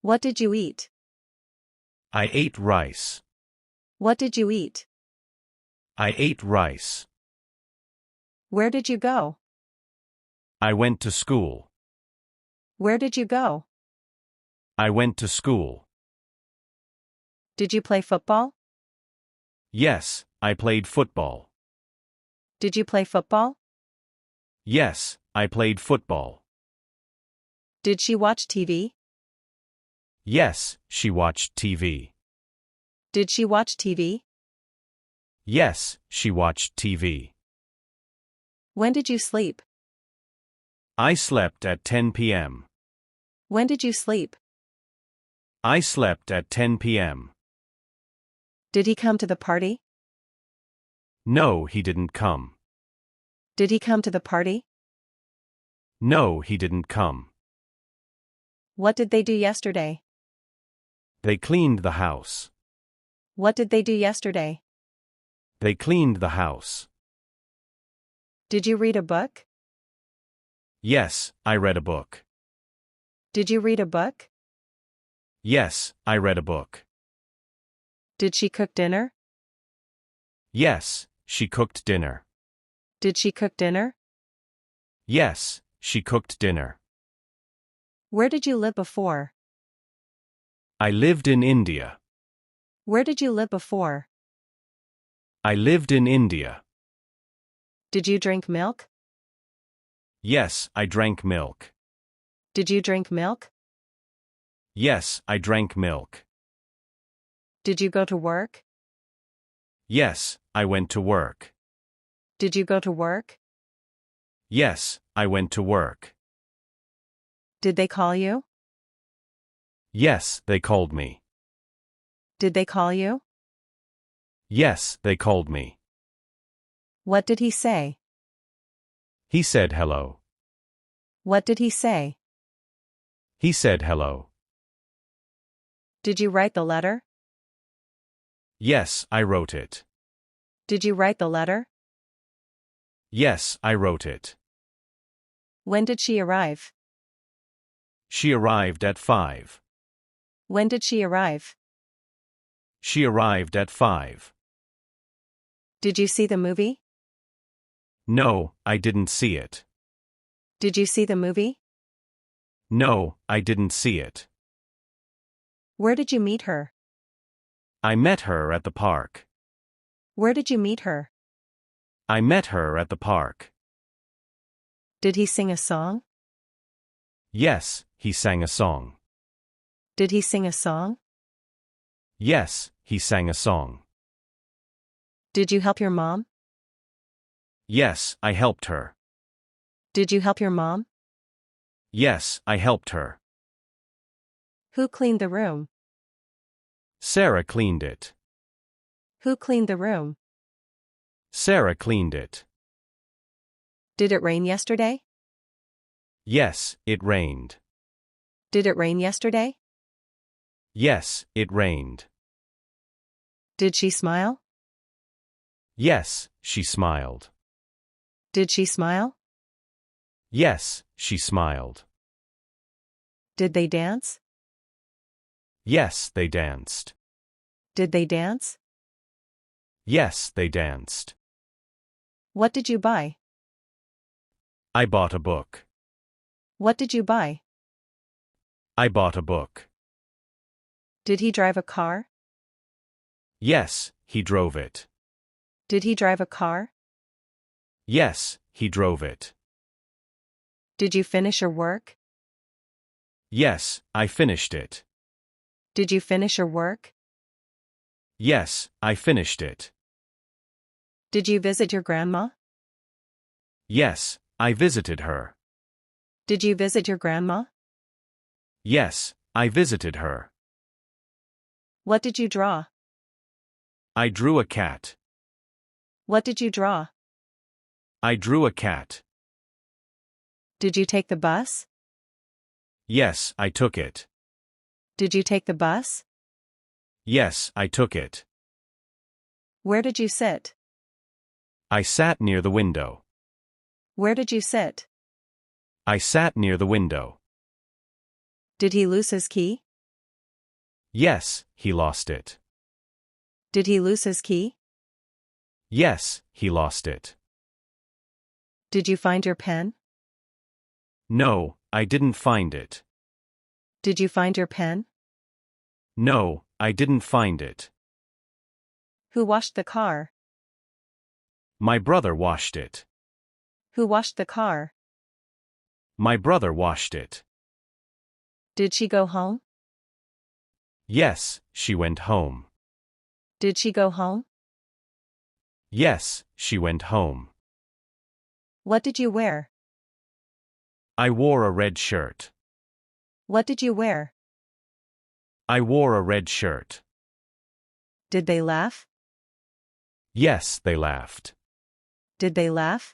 What did you eat? I ate rice. What did you eat? I ate rice. Where did you go? I went to school. Where did you go? I went to school. Did you play football? Yes, I played football. Did you play football? Yes, I played football. Did she watch TV? Yes, she watched TV. Did she watch TV? Yes, she watched TV. When did you sleep? I slept at 10 p.m. When did you sleep? I slept at 10 p.m. Did he come to the party? No, he didn't come. Did he come to the party? No, he didn't come. What did they do yesterday? They cleaned the house. What did they do yesterday? They cleaned the house. Did you read a book? Yes, I read a book. Did you read a book? Yes, I read a book. Did she cook dinner? Yes, she cooked dinner. Did she cook dinner? Yes, she cooked dinner. Where did you live before? I lived in India. Where did you live before? I lived in India. Did you drink milk? Yes, I drank milk. Did you drink milk? Yes, I drank milk. Did you go to work? Yes, I went to work. Did you go to work? Yes, I went to work. Did they call you? Yes, they called me. Did they call you? Yes, they called me. What did he say? He said hello. What did he say? He said hello. Did you write the letter? Yes, I wrote it. Did you write the letter? Yes, I wrote it. When did she arrive? She arrived at 5. When did she arrive? She arrived at 5. Did you see the movie? No, I didn't see it. Did you see the movie? No, I didn't see it. Where did you meet her? I met her at the park. Where did you meet her? I met her at the park. Did he sing a song? Yes, he sang a song. Did he sing a song? Yes, he sang a song. Did you help your mom? Yes, I helped her. Did you help your mom? Yes, I helped her. Who cleaned the room? Sarah cleaned it. Who cleaned the room? Sarah cleaned it. Did it rain yesterday? Yes, it rained. Did it rain yesterday? Yes, it rained. Did she smile? Yes, she smiled. Did she smile? Yes, she smiled. Did they dance? Yes, they danced. Did they dance? Yes, they danced. What did you buy? I bought a book. What did you buy? I bought a book. Did he drive a car? Yes, he drove it. Did he drive a car? Yes, he drove it. Did you finish your work? Yes, I finished it. Did you finish your work? Yes, I finished it. Did you visit your grandma? Yes, I visited her. Did you visit your grandma? Yes, I visited her. What did you draw? I drew a cat. What did you draw? I drew a cat. Did you take the bus? Yes, I took it. Did you take the bus? Yes, I took it. Where did you sit? I sat near the window. Where did you sit? I sat near the window. Did he lose his key? Yes, he lost it. Did he lose his key? Yes, he lost it. Did you find your pen? No, I didn't find it. Did you find your pen? No, I didn't find it. Who washed the car? My brother washed it. Who washed the car? My brother washed it. Did she go home? Yes, she went home. Did she go home? Yes, she went home. What did you wear? I wore a red shirt. What did you wear? I wore a red shirt. Did they laugh? Yes, they laughed. Did they laugh?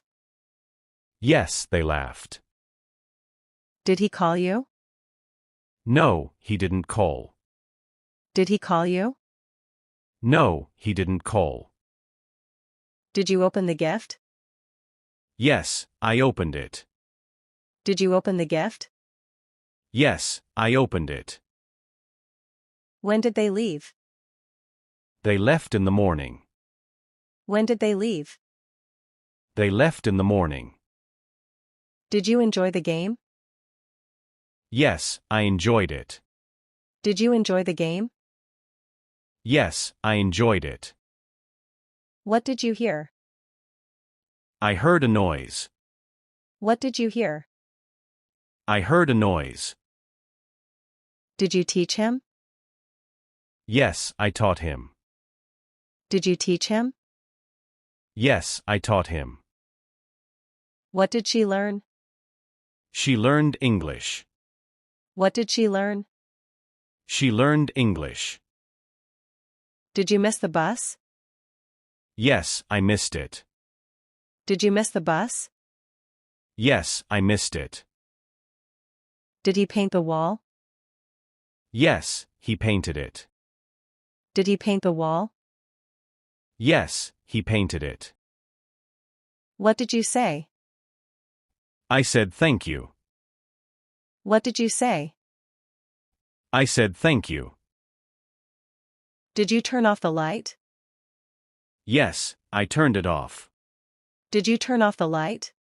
Yes, they laughed. Did he call you? No, he didn't call. Did he call you? No, he didn't call. Did you open the gift? Yes, I opened it. Did you open the gift? Yes, I opened it. When did they leave? They left in the morning. When did they leave? They left in the morning. Did you enjoy the game? Yes, I enjoyed it. Did you enjoy the game? Yes, I enjoyed it. What did you hear? I heard a noise. What did you hear? I heard a noise. Did you teach him? Yes, I taught him. Did you teach him? Yes, I taught him. What did she learn? She learned English. What did she learn? She learned English. Did you miss the bus? Yes, I missed it. Did you miss the bus? Yes, I missed it. Did he paint the wall? Yes, he painted it. Did he paint the wall? Yes, he painted it. What did you say? I said thank you. What did you say? I said thank you. Did you turn off the light? Yes, I turned it off. Did you turn off the light?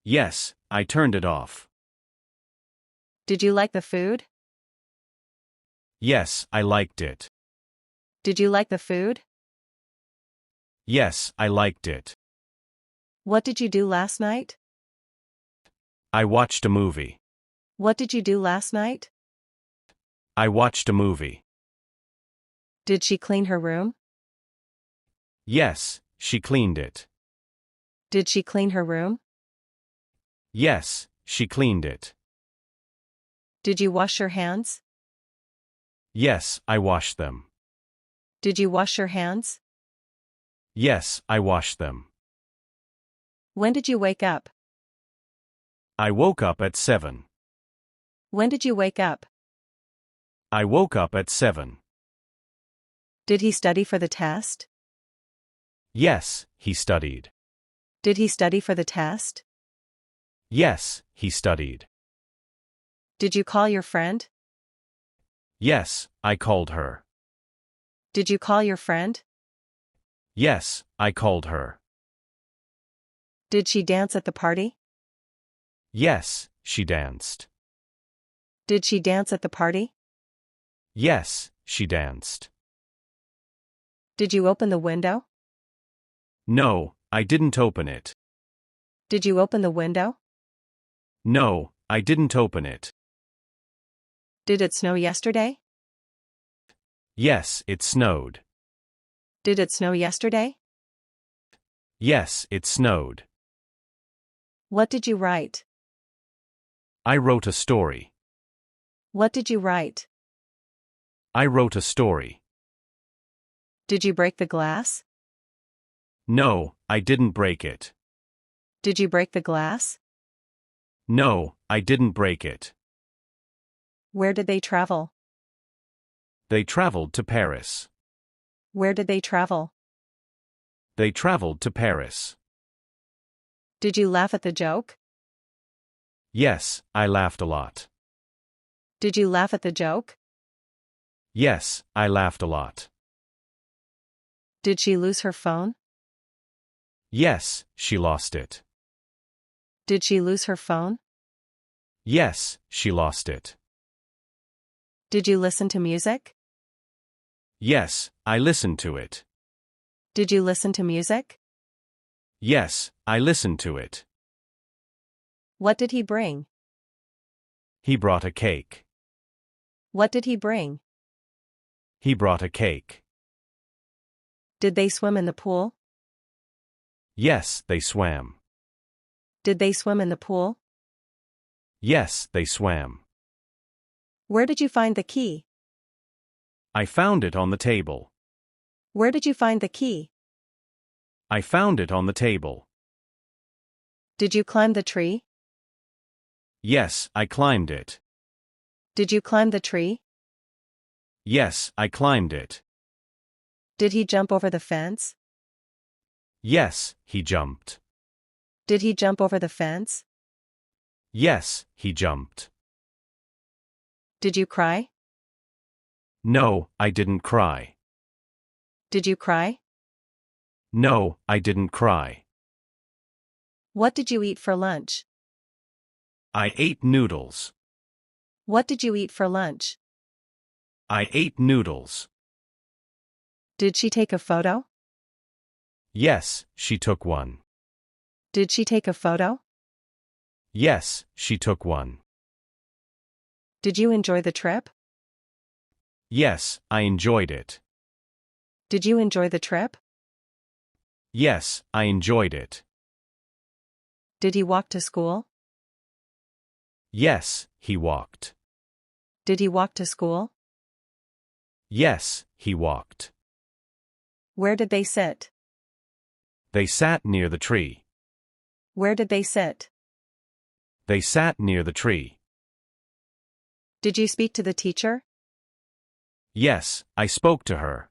Yes, I turned it off. Did you like the food? Yes, I liked it. Did you like the food? Yes, I liked it. What did you do last night? I watched a movie. What did you do last night? I watched a movie. Did she clean her room? Yes, she cleaned it. Did she clean her room? Yes, she cleaned it. Did you wash your hands? Yes, I washed them. Did you wash your hands? Yes, I washed them. When did you wake up? I woke up at 7. When did you wake up? I woke up at 7. Did he study for the test? Yes, he studied. Did he study for the test? Yes, he studied. Did you call your friend? Yes, I called her. Did you call your friend? Yes, I called her. Did she dance at the party? Yes, she danced. Did she dance at the party? Yes, she danced. Did you open the window? No, I didn't open it. Did you open the window? No, I didn't open it. Did it snow yesterday? Yes, it snowed. Did it snow yesterday? Yes, it snowed. What did you write? I wrote a story. What did you write? I wrote a story. Did you break the glass? No, I didn't break it. Did you break the glass? No, I didn't break it. Where did they travel? They traveled to Paris. Where did they travel? They traveled to Paris. Did you laugh at the joke? Yes, I laughed a lot. Did you laugh at the joke? Yes, I laughed a lot. Did she lose her phone? Yes, she lost it. Did she lose her phone? Yes, she lost it. Did you listen to music? Yes, I listened to it. Did you listen to music? Yes, I listened to it. What did he bring? He brought a cake. What did he bring? He brought a cake. Did they swim in the pool? Yes, they swam. Did they swim in the pool? Yes, they swam. Where did you find the key? I found it on the table. Where did you find the key? I found it on the table. Did you climb the tree? Yes, I climbed it. Did you climb the tree? Yes, I climbed it. Did he jump over the fence? Yes, he jumped. Did he jump over the fence? Yes, he jumped. Did you cry? No, I didn't cry. Did you cry? No, I didn't cry. What did you eat for lunch? I ate noodles. What did you eat for lunch? I ate noodles. Did she take a photo? Yes, she took one. Did she take a photo? Yes, she took one. Did you enjoy the trip? Yes, I enjoyed it. Did you enjoy the trip? Yes, I enjoyed it. Did he walk to school? Yes, he walked. Did he walk to school? Yes, he walked. Where did they sit? They sat near the tree. Where did they sit? They sat near the tree. Did you speak to the teacher? Yes, I spoke to her.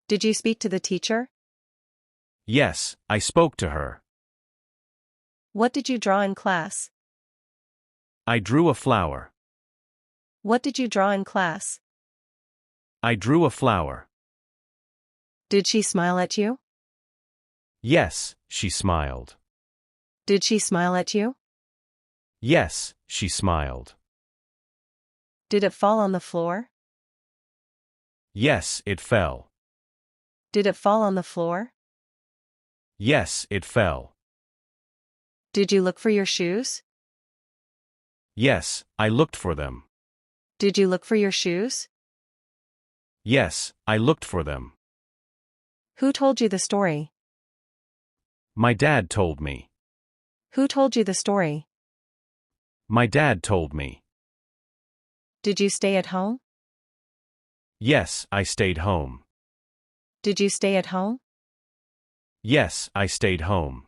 Did you speak to the teacher? Yes, I spoke to her. What did you draw in class? I drew a flower. What did you draw in class? I drew a flower. Did she smile at you? Yes, she smiled. Did she smile at you? Yes, she smiled. Did it fall on the floor? Yes, it fell. Did it fall on the floor? Yes, it fell. Did you look for your shoes? Yes, I looked for them. Did you look for your shoes? Yes, I looked for them. Who told you the story? My dad told me. Who told you the story? My dad told me. Did you stay at home? Yes, I stayed home. Did you stay at home? Yes, I stayed home.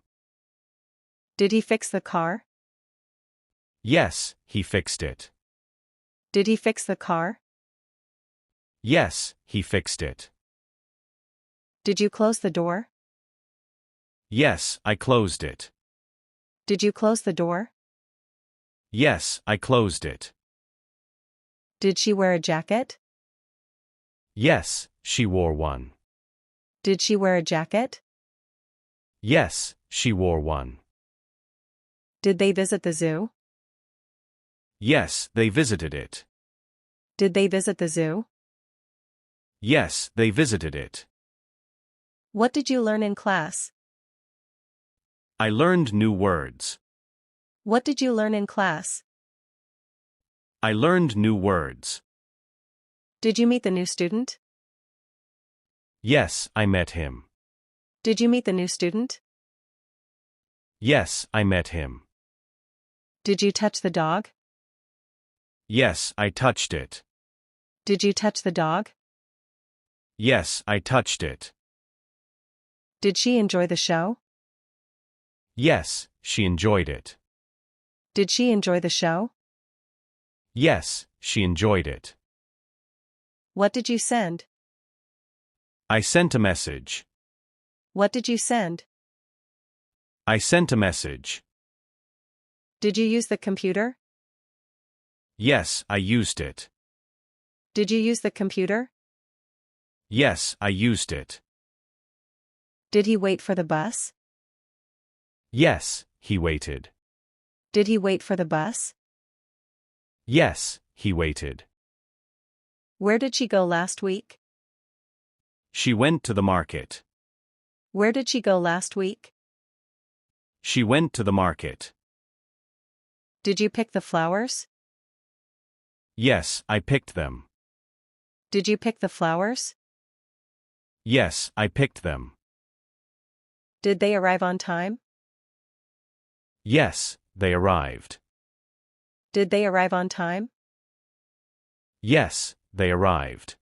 Did he fix the car? Yes, he fixed it. Did he fix the car? Yes, he fixed it. Did you close the door? Yes, I closed it. Did you close the door? Yes, I closed it. Did she wear a jacket? Yes, she wore one. Did she wear a jacket? Yes, she wore one. Did they visit the zoo? Yes, they visited it. Did they visit the zoo? Yes, they visited it. What did you learn in class? I learned new words. What did you learn in class? I learned new words. Did you meet the new student? Yes, I met him. Did you meet the new student? Yes, I met him. Did you touch the dog? Yes, I touched it. Did you touch the dog? Yes, I touched it. Did she enjoy the show? Yes, she enjoyed it. Did she enjoy the show? Yes, she enjoyed it. What did you send? I sent a message. What did you send? I sent a message. Did you use the computer? Yes, I used it. Did you use the computer? Yes, I used it. Did he wait for the bus? Yes, he waited. Did he wait for the bus? Yes, he waited. Where did she go last week? She went to the market. Where did she go last week? She went to the market. Did you pick the flowers? Yes, I picked them. Did you pick the flowers? Yes, I picked them. Did they arrive on time? Yes, they arrived. Did they arrive on time? Yes, they arrived.